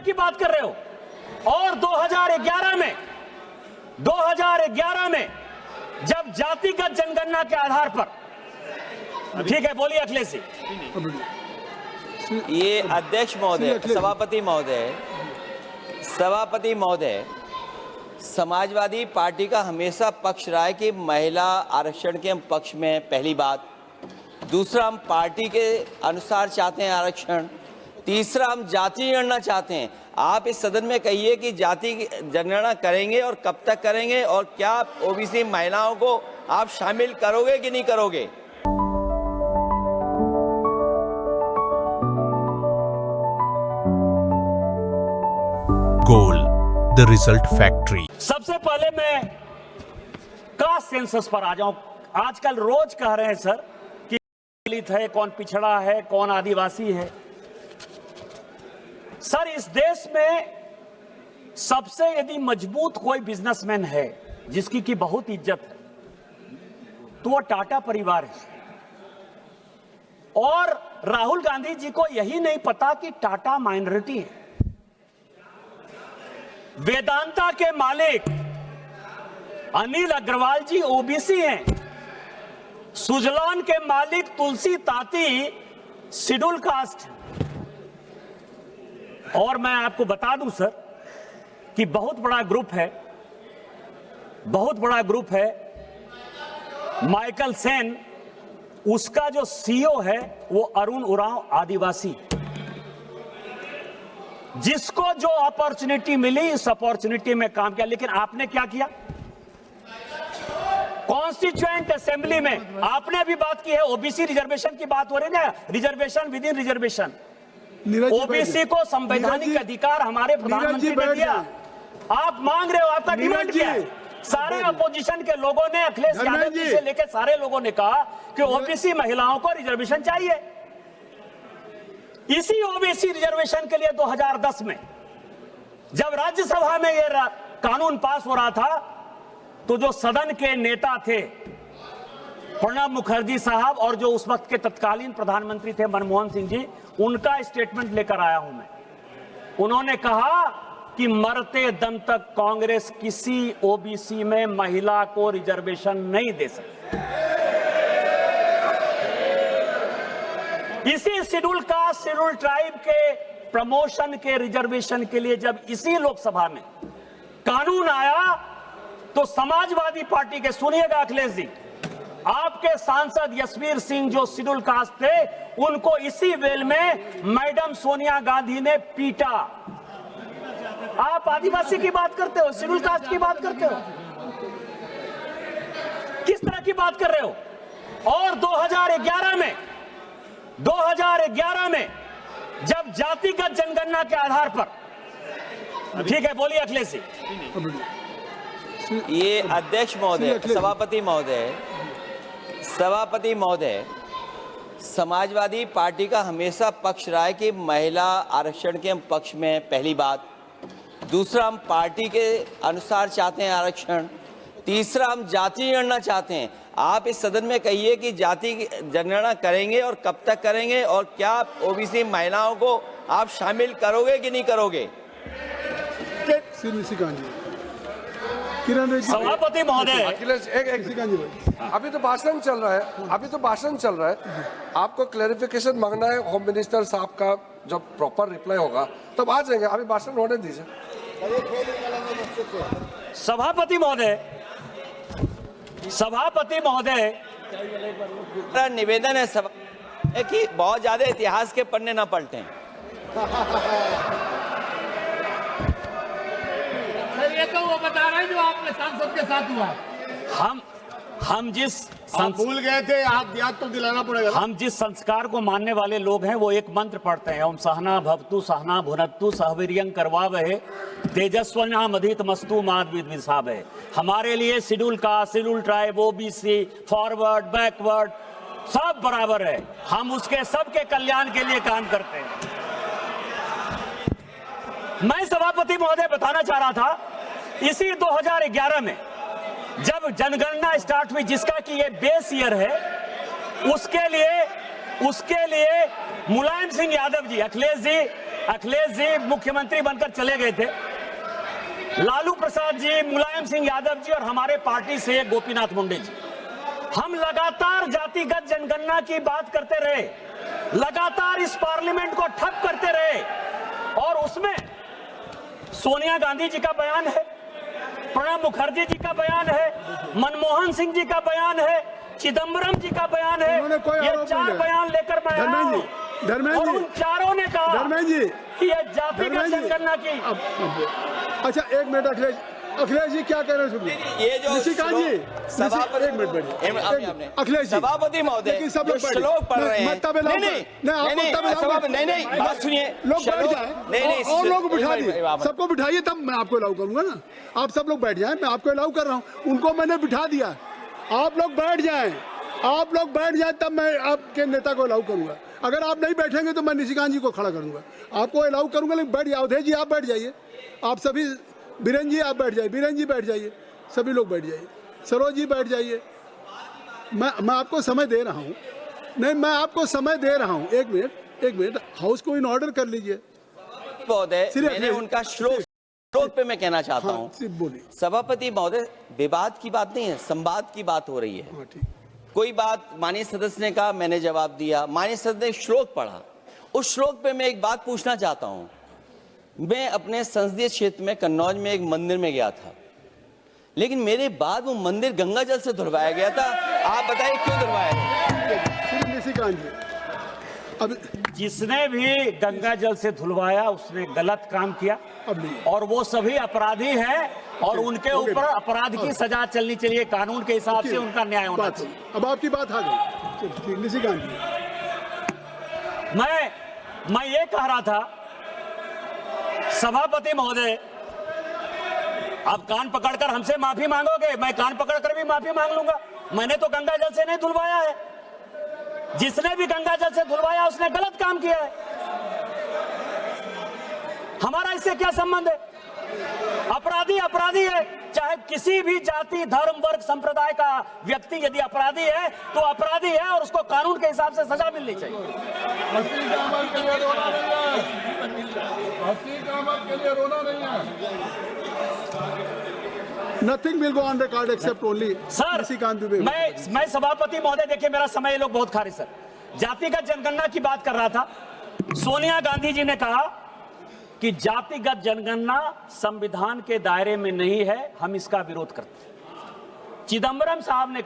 की बात कर रहे हो? और 2011 में जब जातिगत जनगणना के आधार पर, ठीक है, बोलिए अखिलेश जी। ये अध्यक्ष महोदय, सभापति महोदय, समाजवादी पार्टी का हमेशा पक्ष रहा है कि महिला आरक्षण के हम पक्ष में, पहली बात। दूसरा, हम पार्टी के अनुसार चाहते हैं आरक्षण। तीसरा, हम जाति जनगणना चाहते हैं। आप इस सदन में कहिए कि जाति जनगणना करेंगे और कब तक करेंगे, और क्या ओबीसी महिलाओं को आप शामिल करोगे कि नहीं करोगे? Goal the result factory. सबसे पहले मैं कास्ट सेंसस पर आ जाऊं। आजकल रोज कह रहे हैं सर कि दलित है, कौन पिछड़ा है, कौन आदिवासी है। सर, इस देश में सबसे यदि मजबूत कोई बिजनेसमैन है जिसकी की बहुत इज्जत है तो वो टाटा परिवार है। और राहुल गांधी जी को यही नहीं पता कि टाटा माइनॉरिटी है। वेदांता के मालिक अनिल अग्रवाल जी ओबीसी हैं। सुजलॉन के मालिक तुलसी ताती शेड्यूल कास्ट। और मैं आपको बता दूं सर कि बहुत बड़ा ग्रुप है माइकल सेन, उसका जो सीईओ है वो अरुण उरांव आदिवासी। जिसको जो अपॉर्चुनिटी मिली इस अपॉर्चुनिटी में काम किया। लेकिन आपने क्या किया? कॉन्स्टिट्यूएंट असेंबली में आपने अभी बात की है, ओबीसी रिजर्वेशन की बात हो रही है ना, reservation with in reservation. OBC को संवैधानिक अधिकार हमारे प्रधानमंत्री ने दिया। आप मांग रहे हो, आपका डिमांड क्या है? सारे अपोजिशन के लोगों ने, अखिलेश यादव जी से लेकर सारे लोगों ने कहा कि ओबीसी महिलाओं को रिजर्वेशन चाहिए। इसी ओबीसी रिजर्वेशन के लिए 2010 में जब राज्यसभा में यह कानून पास हो रहा था तो जो सदन के नेता थे प्रणब मुखर्जी साहब और जो उस वक्त के तत्कालीन प्रधानमंत्री थे मनमोहन सिंह जी, उनका स्टेटमेंट लेकर आया हूं मैं। उन्होंने कहा कि मरते दम तक कांग्रेस किसी ओबीसी में महिला को रिजर्वेशन नहीं दे सकती। इसी शेड्यूल कास्ट, शेड्यूल ट्राइब के प्रमोशन के रिजर्वेशन के लिए जब इसी लोकसभा में कानून आया तो समाजवादी पार्टी के, सुनिएगा अखिलेश जी, आपके सांसद यशवीर सिंह जो शेड्यूल कास्ट थे, उनको इसी वेल में मैडम सोनिया गांधी ने पीटा। आप आदिवासी की बात करते हो, शेड्यूल कास्ट की बात करते हो, किस तरह की बात कर रहे हो? और 2011 में जब जातिगत जनगणना के आधार पर, ठीक है, बोलिए अखिलेश जी। ये अध्यक्ष महोदय, सभापति महोदय, समाजवादी पार्टी का हमेशा पक्ष रहा है कि महिला आरक्षण के हम पक्ष में, पहली बात। दूसरा, हम पार्टी के अनुसार चाहते हैं आरक्षण। तीसरा, हम जाति जनगणना चाहते हैं। आप इस सदन में कहिए कि जाति जनगणना करेंगे और कब तक करेंगे, और क्या ओबीसी महिलाओं को आप शामिल करोगे कि नहीं करोगे? सभापति महोदय, अखिलेश अभी तो भाषण चल रहा है, आपको क्लैरिफिकेशन मांगना है होम मिनिस्टर साहब का। जब प्रॉपर रिप्लाई होगा तब आ जाएंगे, अभी भाषण होने दीजिए। सभापति महोदय, निवेदन है कि बहुत ज्यादा इतिहास के पन्ने ना पलटें। ये तो वो बता रहे हैं जो आपने सांसद के साथ हुआ। हम जिस भूल गए थे, आप याद तो दिलाना पड़ेगा। हम जिस संस्कार को मानने वाले लोग हैं वो एक मंत्र पढ़ते हैं, ओम सहना भवतु सहना भुनक्तु सहवीर्यं करवावहे तेजस्विनामधित मस्तु माद विद्विषावहे। हमारे लिए schedule caste, schedule tribe, OBC, forward, backward सब बराबर है। हम उसके सबके कल्याण के लिए काम करते हैं। मैं सभापति महोदय बताना चाह रहा था, इसी 2011 में जब जनगणना स्टार्ट हुई, जिसका कि ये बेस ईयर है, उसके लिए मुलायम सिंह यादव जी, अखिलेश जी, अखिलेश जी मुख्यमंत्री बनकर चले गए थे, लालू प्रसाद जी, मुलायम सिंह यादव जी और हमारे पार्टी से गोपीनाथ मुंडे जी, हम लगातार जातिगत जनगणना की बात करते रहे, लगातार इस पार्लियामेंट को ठप करते रहे, और उसमें सोनिया गांधी जी का बयान है, प्रणब मुखर्जी जी का बयान है, मनमोहन सिंह जी का बयान है, चिदम्बरम जी का बयान है। ये 4 बयान लेकर मैं आया हूं और उन चारों ने कहा कि ये जातिगत जनगणना की। अच्छा, एक मिनट अखिलेश जी क्या कह रहे हैं? ये जो निशिकांत जी, सभापति एक मिनट अखिलेश जी, सभापति महोदय सब लोग श्लोक पढ़ रहे हैं, नहीं, बात सुनिए, लोग बैठ जाए और लोग बिठा दिए, सबको बिठाइए तब मैं आपको अलाउ करूंगा ना। आप सब लोग बैठ जाएं, मैं आपको अलाउ कर रहा हूं, उनको मैंने बिठा दिया। आप लोग बैठ जाएं, तब मैं आपके नेता को अलाउ करूंगा। अगर आप नहीं बैठेंगे तो मैं निशिकांत जी को खड़ा करूंगा, आपको अलाउ करूंगा। लेकिन बैठ जाए, अवधेश जी आप बैठ जाइए, आप सभी, बीरेन जी आप बैठ जाइए, बीरेन जी बैठ जाइए, सभी लोग बैठ जाइए, सरोज जी बैठ जाइए। मैं आपको समय दे रहा हूँ, नहीं मैं आपको समय दे रहा हूँ। एक मिनट, हाउस को इन ऑर्डर कर लीजिए। महोदय, मैंने उनका श्लोक पे मैं कहना चाहता हूँ, सभापति महोदय, विवाद की बात नहीं है, संवाद की बात हो रही है। कोई बात माननीय सदस्य ने कहा, मैंने जवाब दिया, माननीय सदस्य ने श्लोक पढ़ा, उस श्लोक पे मैं एक बात पूछना चाहता हूँ। मैं अपने संसदीय क्षेत्र में कन्नौज में एक मंदिर में गया था, लेकिन मेरे बाद वो मंदिर गंगा जल से धुलवाया गया था। आप बताइए क्यों धुलवाया गया? निशिकांत जी, अब जिसने भी गंगा जल से धुलवाया उसने गलत काम किया और वो सभी अपराधी हैं और उनके ऊपर अपराध की सजा चलनी चाहिए, कानून के हिसाब से उनका न्याय होना चाहिए। अब आपकी बात आ गई निशिकांत जी। मैं ये कह रहा था, सभापति महोदय, आप कान पकड़कर हमसे माफी मांगोगे, मैं कान पकड़कर भी माफी मांग लूंगा। मैंने तो गंगा जल से नहीं धुलवाया है, जिसने भी गंगा जल से धुलवाया उसने गलत काम किया है। हमारा इससे क्या संबंध है? अपराधी है, चाहे किसी भी जाति, धर्म, वर्ग, संप्रदाय का व्यक्ति यदि अपराधी है तो अपराधी है और उसको कानून के हिसाब से सजा मिलनी चाहिए। हस्ती का अमल के लिए रोना नहीं है। Nothing will go on record except only sir, Nishikant Dubey. मैं सभापति महोदय, देखिए मेरा समय ये लोग बहुत खा रहे। सर, जातिगत जनगणना की बात कर रहा था। सोनिया गांधी जी ने कहा कि जातिगत जनगणना संविधान के दायरे में नहीं है, हम इसका विरोध करते हैं। चिदम्बरम साहब ने